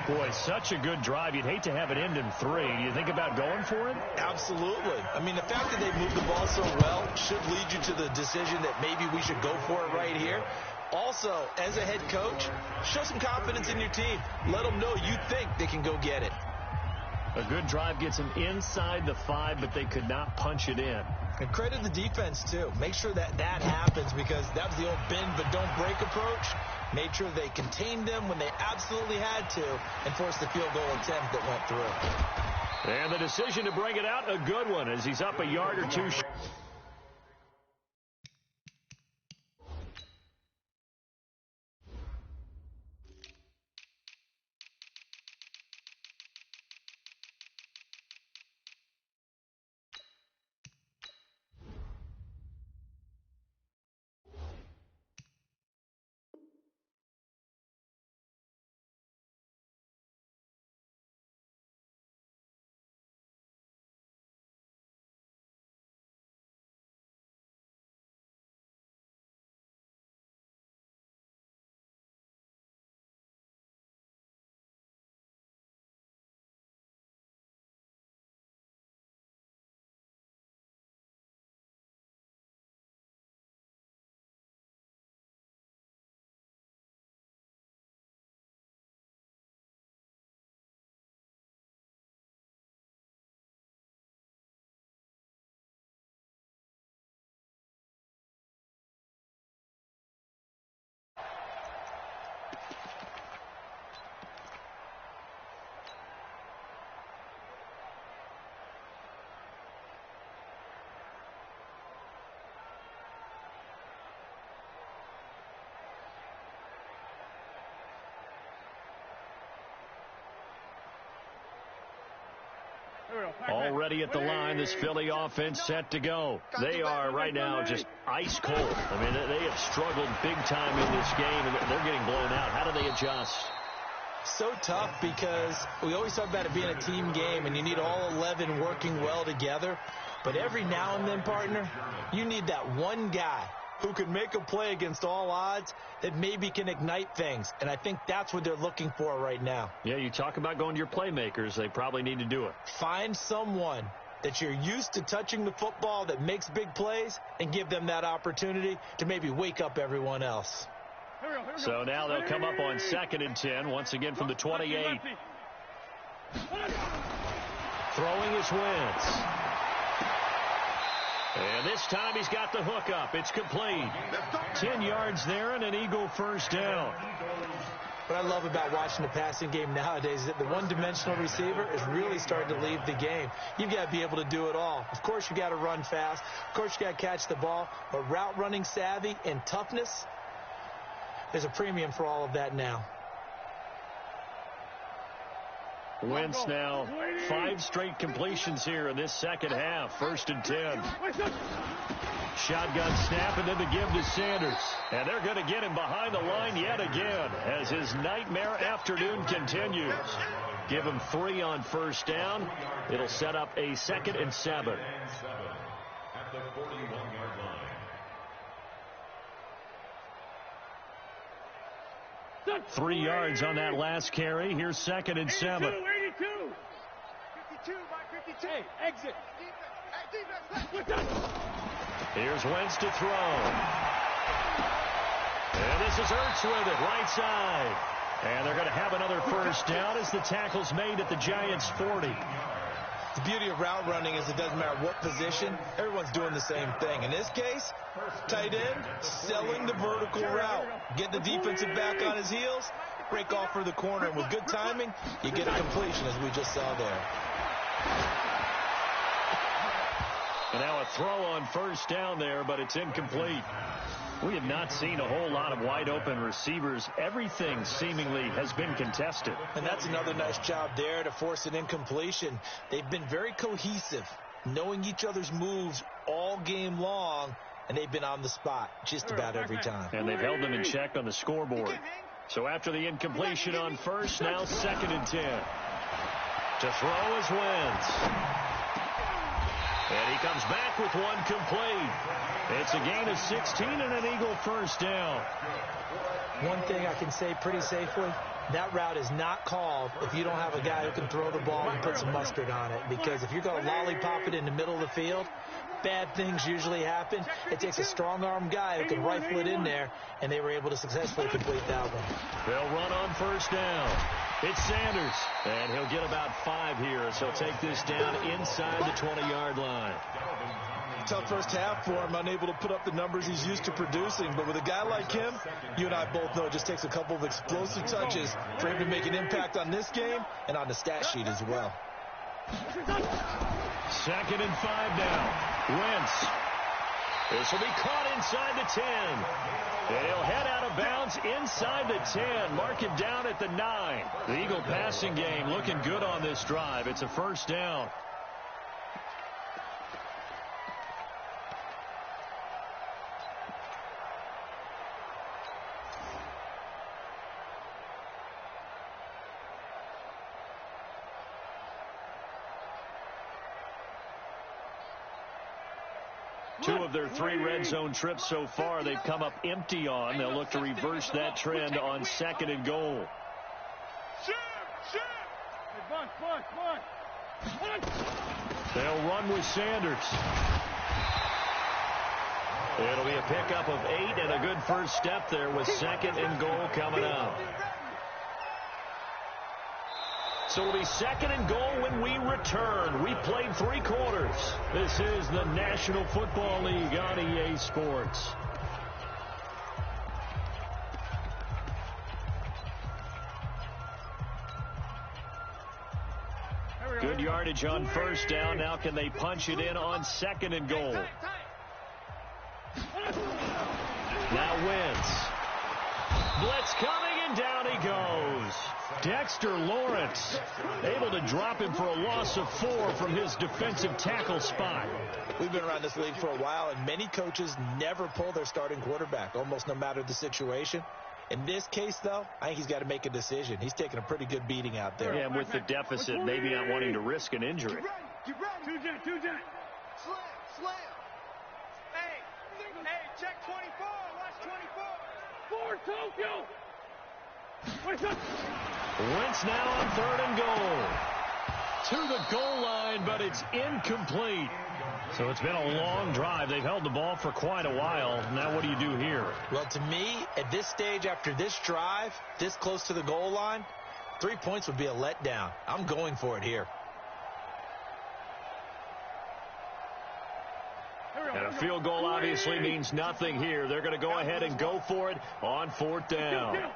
Boy, such a good drive. You'd hate to have it end in 3. Do you think about going for it? Absolutely. I mean, the fact that they moved the ball so well should lead you to the decision that maybe we should go for it right here. Also, as a head coach, show some confidence in your team. Let them know you think they can go get it. A good drive gets them inside the 5, but they could not punch it in. And credit the defense, too. Make sure that happens, because that was the old bend but don't break approach. Made sure they contained them when they absolutely had to and forced the field goal attempt that went through. And the decision to bring it out, a good one, as he's up a yard or 2. Already at the line, this Philly offense set to go. They are right now just ice cold. I mean, they have struggled big time in this game, and they're getting blown out. How do they adjust? So tough, because we always talk about it being a team game, and you need all 11 working well together. But every now and then, partner, you need that one guy who can make a play against all odds that maybe can ignite things. And I think that's what they're looking for right now. Yeah, you talk about going to your playmakers. They probably need to do it. Find someone that you're used to touching the football that makes big plays and give them that opportunity to maybe wake up everyone else. So now they'll come up on 2nd and 10, once again from the 28. Throwing is Wentz. And this time he's got the hook up. It's complete. 10 yards there and an Eagle first down. What I love about watching the passing game nowadays is that the one-dimensional receiver is really starting to leave the game. You've got to be able to do it all. Of course, you got to run fast. Of course, you got to catch the ball. But route running savvy and toughness, there's a premium for all of that now. Wentz now 5 straight completions here in this second half. 1st and 10. Shotgun snap, and then the give to Sanders. And they're going to get him behind the line yet again as his nightmare afternoon continues. Give him 3 on 1st down. It'll set up a 2nd and 7. At the 41-yard line. 3 yards on that last carry. Here's 2nd and 7. 52, Mike, 52. Hey, exit. Here's Wentz to throw. And this is Ertz with it, right side. And they're going to have another first down as the tackle's made at the Giants' 40. The beauty of route running is it doesn't matter what position, everyone's doing the same thing. In this case, tight end, selling the vertical route. Get the defensive back on his heels, break off for the corner, and with good timing, you get a completion, as we just saw there. And now a throw on first down there, but it's incomplete. We have not seen a whole lot of wide-open receivers. Everything seemingly has been contested. And that's another nice job there to force an incompletion. They've been very cohesive, knowing each other's moves all game long, and they've been on the spot just about every time. And they've held them in check on the scoreboard. So after the incompletion on first, now 2nd and 10. To throw is Wentz. And he comes back with one complete. It's a gain of 16 and an Eagle first down. One thing I can say pretty safely, that route is not called if you don't have a guy who can throw the ball and put some mustard on it. Because if you're going to lollipop it in the middle of the field, bad things usually happen. It takes a strong-arm guy who can rifle it in there, and they were able to successfully complete that one. They'll run on first down. It's Sanders, and he'll get about 5 here as he'll take this down inside the 20-yard line. Tough first half for him, unable to put up the numbers he's used to producing. But with a guy like him, you and I both know it just takes a couple of explosive touches for him to make an impact on this game and on the stat sheet as well. 2nd and 5 now. Wentz. This will be caught inside the 10. And he'll head out of bounds inside the 10. Mark it down at the 9. The Eagle passing game looking good on this drive. It's a first down. Two of their 3 red zone trips so far they've come up empty on. They'll look to reverse that trend on 2nd and goal. They'll run with Sanders. It'll be a pickup of 8 and a good first step there with 2nd and goal coming up. So it'll be 2nd and goal when we return. We played 3 quarters. This is the National Football League on EA Sports. Good yardage on first down. Now can they punch it in on 2nd and goal? Now Wentz. Blitz coming, and down he goes. Dexter Lawrence able to drop him for a loss of 4 from his defensive tackle spot. We've been around this league for a while, and many coaches never pull their starting quarterback, almost no matter the situation. In this case, though, I think he's got to make a decision. He's taking a pretty good beating out there. Yeah, and with the deficit, maybe not wanting to risk an injury. Get ready. Slam. Hey, check 24. Watch 24. For Tokyo. Wentz now on 3rd and goal. To the goal line, but it's incomplete. So it's been a long drive. They've held the ball for quite a while. Now what do you do here? Well, to me, at this stage, after this drive, this close to the goal line, 3 points would be a letdown. I'm going for it here. And a field goal obviously means nothing here. They're going to go ahead and go for it on 4th down. No,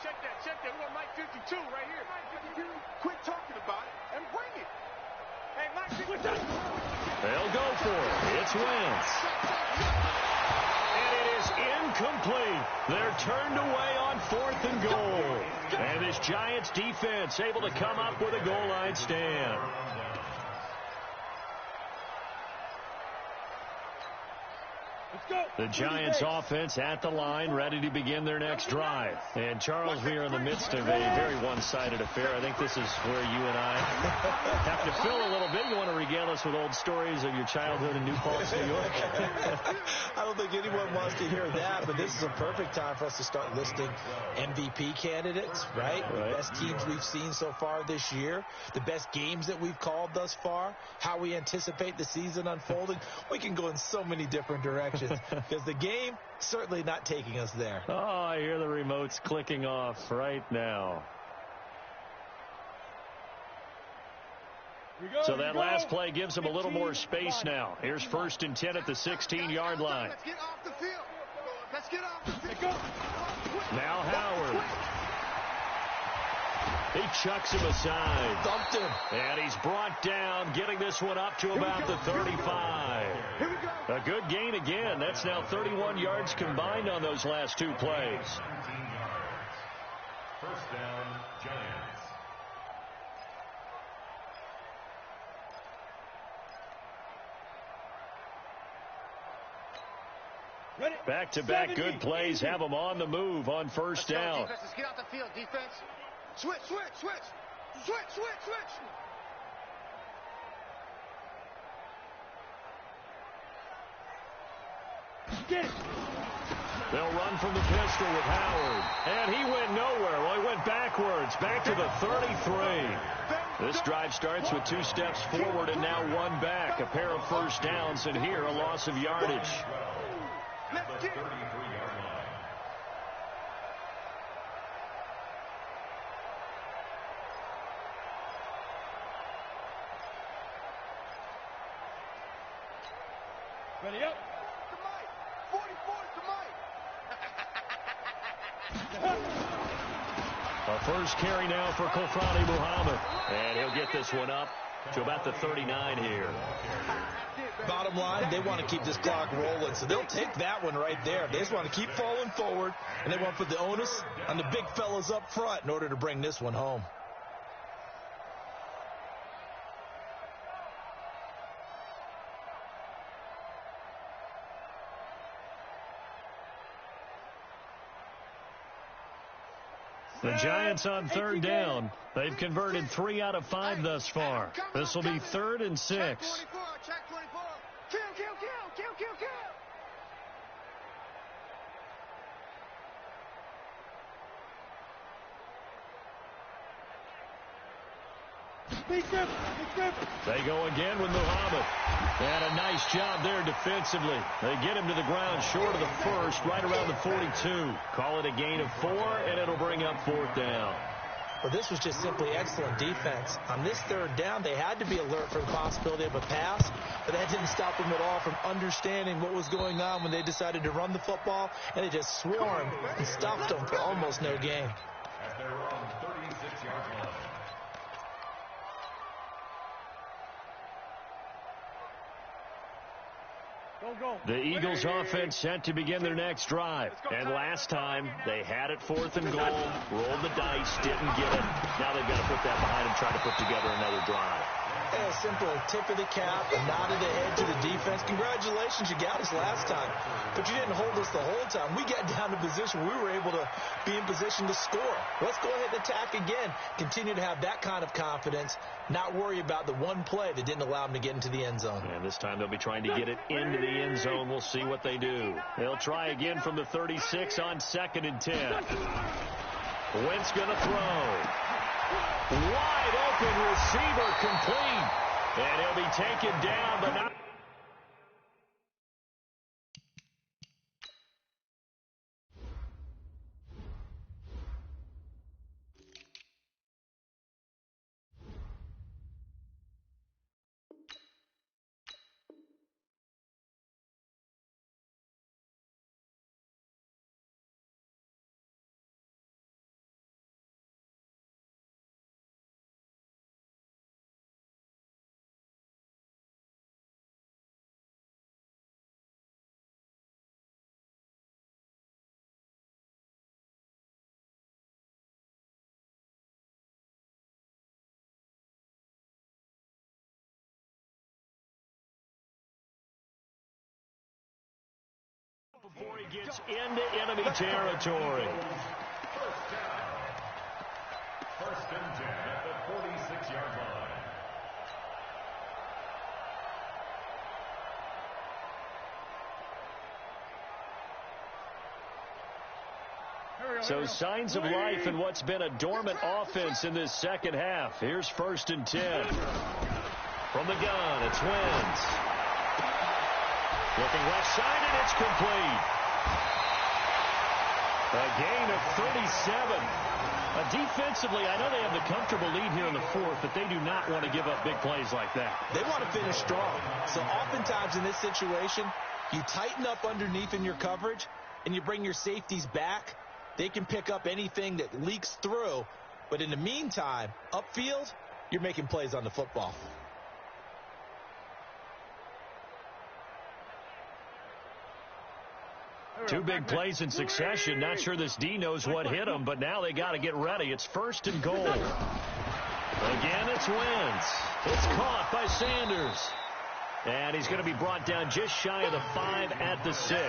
check that. We got Mike 52 right here. Mike 52. Quit talking about it and bring it. Hey, Mike 52. They'll go for it. It's Wentz. And it is incomplete. They're turned away on 4th and goal. And this Giants defense able to come up with a goal line stand. The Giants offense at the line, ready to begin their next drive. And Charles, we are in the midst of a very one-sided affair. I think this is where you and I have to fill a little bit. You want to regale us with old stories of your childhood in New Paltz, New York? I don't think anyone wants to hear that, but this is a perfect time for us to start listing MVP candidates, right? The best teams we've seen so far this year, the best games that we've called thus far, how we anticipate the season unfolding. We can go in so many different directions. Because the game certainly not taking us there. Oh, I hear the remotes clicking off right now. So that last play gives them a little more space now. Here's 1st and 10 at the 16-yard line. Let's get off the field. Let's get off the field. Now Howard. He chucks him aside. Dumped him. And he's brought down, getting this one up to about the 35. Here we go. A good gain again. That's now 31 yards combined on those last 2 plays. 19 yards. First down, Giants. Back-to-back good plays have them on the move on first down. Defense, let's get out the field, defense. Switch. Get it. They'll run from the pistol with Howard. And he went nowhere. Well, he went backwards. Back to the 33. This drive starts with 2 steps forward and now 1 back. A pair of first downs, and here a loss of yardage. Let's get it. Ready up. To Mike. 44 to Mike. A first carry now for Kofrani Muhammad. And he'll get this one up to about the 39 here. Bottom line, they want to keep this clock rolling, so they'll take that one right there. They just want to keep falling forward, and they want to put the onus on the big fellas up front in order to bring this one home. The Giants on third down. They've converted 3 out of 5 thus far. This will be 3rd and 6. Check 24. Kill. They go again with Muhammad. And a nice job there defensively. They get him to the ground short of the first, right around the 42. Call it a gain of 4, and it'll bring up 4th down. Well, this was just simply excellent defense. On this 3rd down, they had to be alert for the possibility of a pass, but that didn't stop them at all from understanding what was going on when they decided to run the football, and they just swarmed and stopped them for almost no gain. At their own 36-yard line. The Eagles offense set to begin their next drive. And last time, they had it 4th and goal, rolled the dice, didn't get it. Now they've got to put that behind them, try to put together another drive. A simple tip of the cap, a nod of the head to the defense. Congratulations, you got us last time. But you didn't hold us the whole time. We got down to position. We were able to be in position to score. Let's go ahead and attack again. Continue to have that kind of confidence. Not worry about the one play that didn't allow them to get into the end zone. And this time they'll be trying to get it into the end zone. We'll see what they do. They'll try again from the 36 on 2nd and 10. Wentz going to throw. Wide open receiver complete. And he'll be taken down, but not. Before he gets into enemy territory. First and 10 at the 46-yard line. So signs of life in what's been a dormant offense in this second half. Here's 1st and 10. From the gun, it's Wentz. Looking left side, and it's complete. A gain of 37. Defensively, I know they have the comfortable lead here in the 4th, but they do not want to give up big plays like that. They want to finish strong. So oftentimes in this situation, you tighten up underneath in your coverage, and you bring your safeties back. They can pick up anything that leaks through. But in the meantime, upfield, you're making plays on the football. Two big plays in succession. Not sure this D knows what hit him, but now they got to get ready. It's 1st and goal. Again, it's Wentz. It's caught by Sanders. And he's going to be brought down just shy of the 5 at the 6.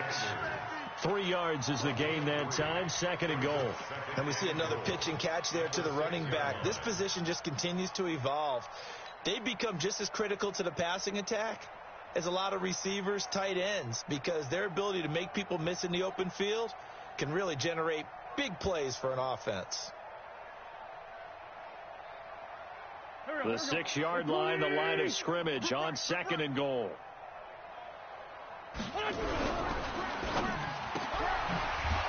3 yards is the gain that time, 2nd and goal. And we see another pitch and catch there to the running back. This position just continues to evolve. They become just as critical to the passing attack as a lot of receivers, tight ends, because their ability to make people miss in the open field can really generate big plays for an offense. The 6-yard line, the line of scrimmage on 2nd and goal.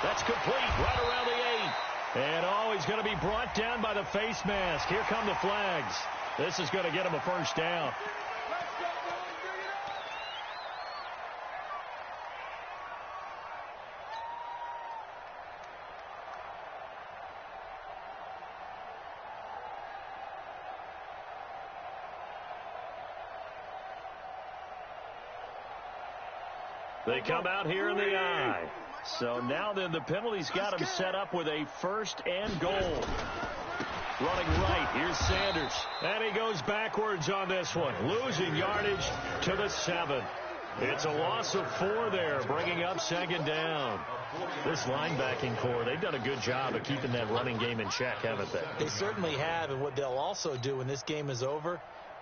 That's complete right around the 8. And he's going to be brought down by the face mask. Here come the flags. This is going to get him a first down. They come out here in the eye. So now then the penalty's got him set up with a 1st and goal. Running right, here's Sanders. And he goes backwards on this one, losing yardage to the 7. It's a loss of 4 there, bringing up 2nd down. This linebacking core, they've done a good job of keeping that running game in check, haven't they? They certainly have, and what they'll also do when this game is over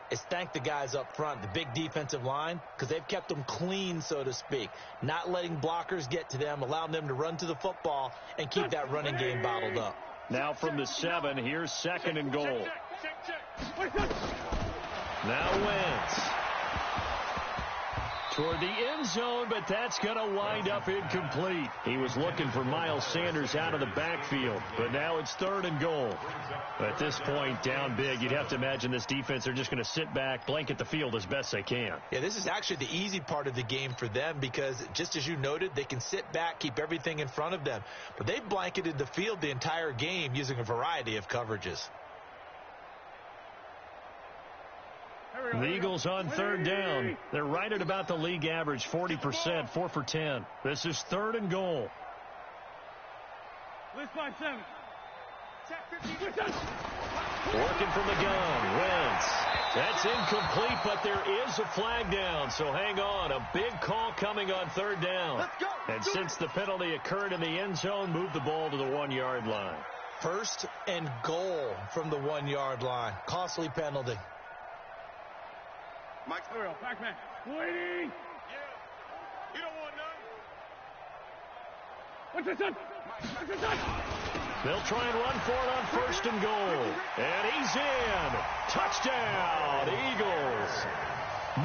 is thank the guys up front, the big defensive line, because they've kept them clean, so to speak, not letting blockers get to them, allowing them to run to the football and keep that running game bottled up. Now from the 7, here's 2nd and goal. Now Wentz toward the end zone, but that's going to wind up incomplete. He was looking for Miles Sanders out of the backfield, but now it's 3rd and goal. At this point, down big, you'd have to imagine this defense are just going to sit back, blanket the field as best they can. Yeah, this is actually the easy part of the game for them because, just as you noted, they can sit back, keep everything in front of them. But they've blanketed the field the entire game using a variety of coverages. The Eagles on 3rd down. They're right at about the league average, 40%, 4 for 10. This is 3rd and goal. Working from the gun, Wentz. That's incomplete, but there is a flag down, so hang on. A big call coming on 3rd down. And since the penalty occurred in the end zone, move the ball to the 1-yard line. 1st and goal from the 1-yard line. Costly penalty. Mike, back man. Waiting. Yeah. You don't want none. What's this on? They'll try and run for it on 1st and goal. And he's in. Touchdown, Eagles.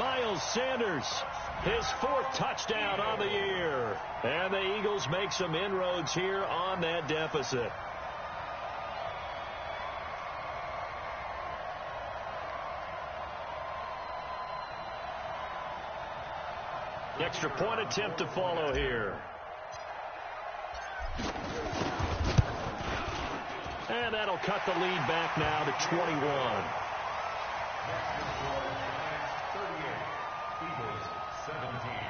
Miles Sanders, his 4th touchdown on the year. And the Eagles make some inroads here on that deficit. Extra point attempt to follow here. And that'll cut the lead back now to 21. 38, Eagles 17.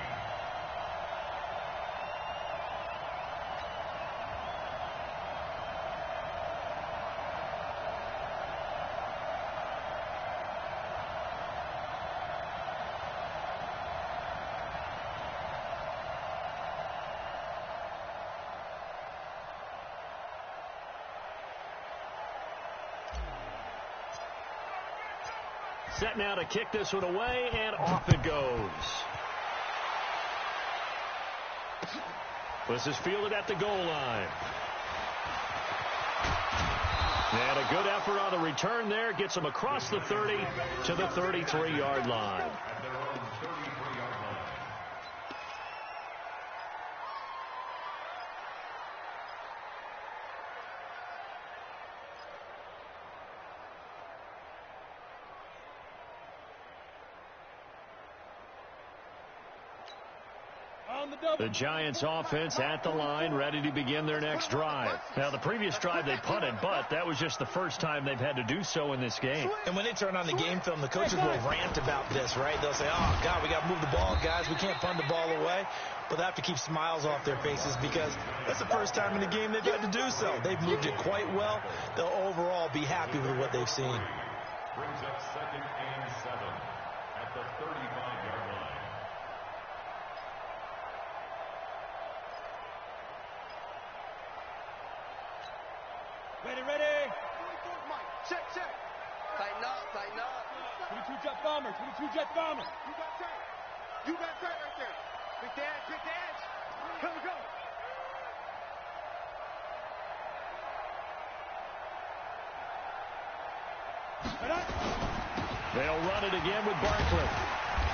Set now to kick this one away, and off it goes. This is fielded at the goal line. And a good effort on the return there. Gets him across the 30 to the 33-yard line. At their own 33-yard line. The Giants offense at the line, ready to begin their next drive. Now, the previous drive they punted, but that was just the first time they've had to do so in this game. And when they turn on the game film, the coaches will rant about this, right? They'll say, oh, God, we got to move the ball, guys. We can't punt the ball away. But they have to keep smiles off their faces because that's the first time in the game they've had to do so. They've moved it quite well. They'll overall be happy with what they've seen. Brings up 2nd and 7. at the 35-yard line. Ready. Check. Tighten up. 22 jet bomber. You got tight right there. Big dash. Go. They'll run it again with Barkley.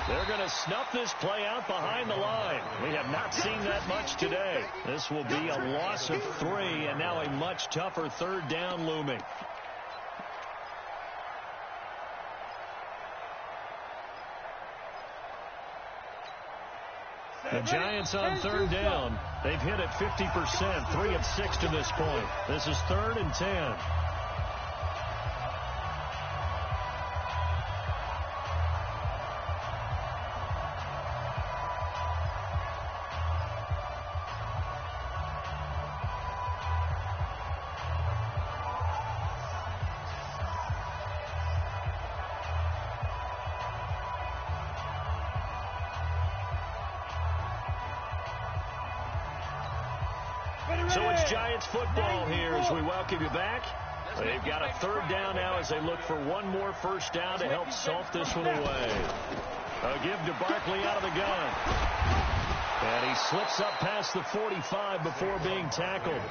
They're going to snuff this play out behind the line. We have not seen that much today. This will be a loss of 3, and now a much tougher third down looming. The Giants on third down. They've hit it 50%, 3 of 6 to this point. This is 3rd and 10. So it's Giants football here as we welcome you back. They've got a third down now as they look for one more first down to help salt this one away. A give to Barkley out of the gun. And he slips up past the 45 before being tackled.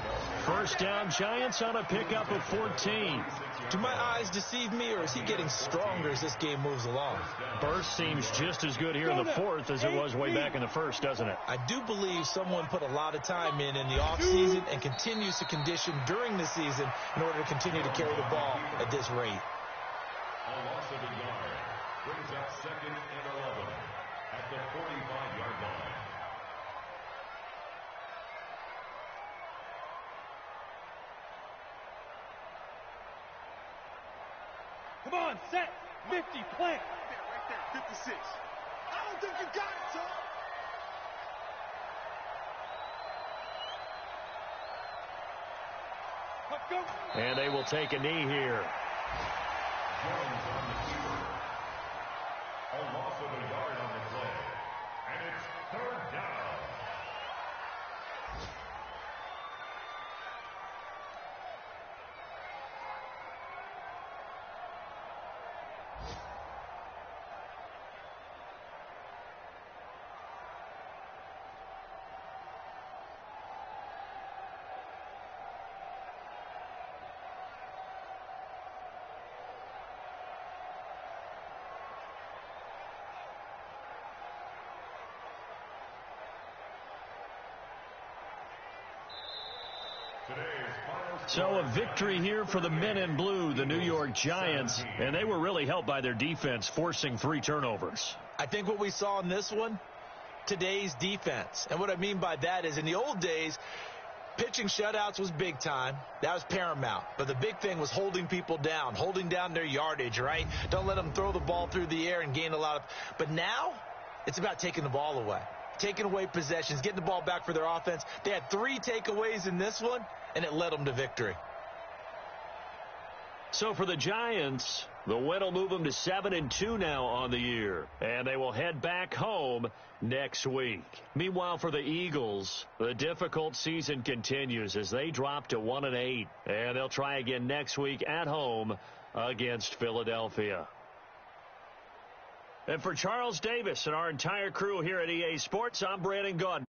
First down, Giants on a pickup of 14. Do my eyes deceive me, or is he getting stronger as this game moves along? Burst seems just as good here in the 4th as it was way back in the 1st, doesn't it? I do believe someone put a lot of time in the offseason and continues to condition during the season in order to continue to carry the ball at this rate. A loss of a yard brings up 2nd and 11 at the 45-yard line. Come on, set. 50, plant. Right there, 56. I don't think you got it, Tom. Let's go. And they will take a knee here. Jones on the keeper. A loss of a yard on the play. And it's 3rd down. So a victory here for the men in blue, the New York Giants, and they were really helped by their defense, forcing 3 turnovers. I think what we saw in this one, today's defense. And what I mean by that is in the old days, pitching shutouts was big time. That was paramount. But the big thing was holding people down, holding down their yardage, right? Don't let them throw the ball through the air and gain a lot of. But now it's about taking the ball away, taking away possessions, getting the ball back for their offense. They had 3 takeaways in this one, and it led them to victory. So for the Giants, the win will move them to 7-2 now on the year, and they will head back home next week. Meanwhile, for the Eagles, the difficult season continues as they drop to 1-8, and they'll try again next week at home against Philadelphia. And for Charles Davis and our entire crew here at EA Sports, I'm Brandon Gaudin.